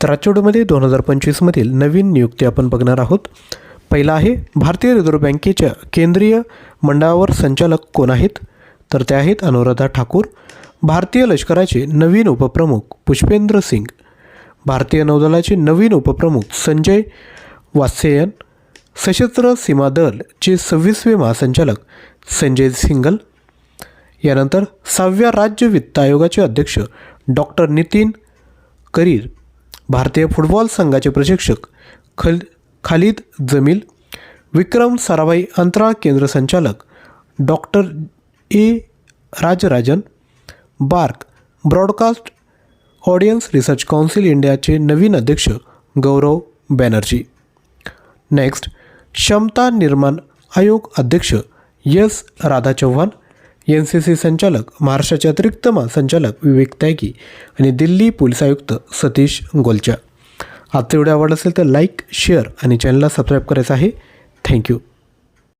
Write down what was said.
तर आजच्या व्हिडिओमध्ये 2025मधील नवीन नियुक्ती आपण बघणार आहोत. पहिला आहे भारतीय रिझर्व्ह बँकेच्या केंद्रीय मंडळावर संचालक कोण आहेत? तर ते आहेत अनुराधा ठाकूर. भारतीय लष्कराचे नवीन उपप्रमुख पुष्पेंद्र सिंग. भारतीय नौदलाचे नवीन उपप्रमुख संजय वात्स्ययन. सशस्त्र सीमा दलचे 26वे महासंचालक संजय सिंघल. यानंतर 6व्या राज्य वित्त आयोगाचे अध्यक्ष डॉक्टर नितीन करीर. भारतीय फुटबॉल संघाचे प्रशिक्षक खालिद जमील. विक्रम साराभाई अंतराळ केंद्र संचालक doctor A Rajarajan. BARC broadcast audience research council इंडियाचे नवीन अध्यक्ष गौरव बॅनर्जी. नेक्स्ट, क्षमता निर्माण आयोग अध्यक्ष एस राधा चव्हाण. NCC संचालक महाराष्ट्राचे अतिरिक्त महासंचालक विवेक त्यागी आणि दिल्ली पोलीस आयुक्त सतीश गोलचा. आजचा व्हिडिओ आवडला असेल तर लाईक, शेअर आणि चॅनलला सबस्क्राईब करायचं आहे. थँक्यू.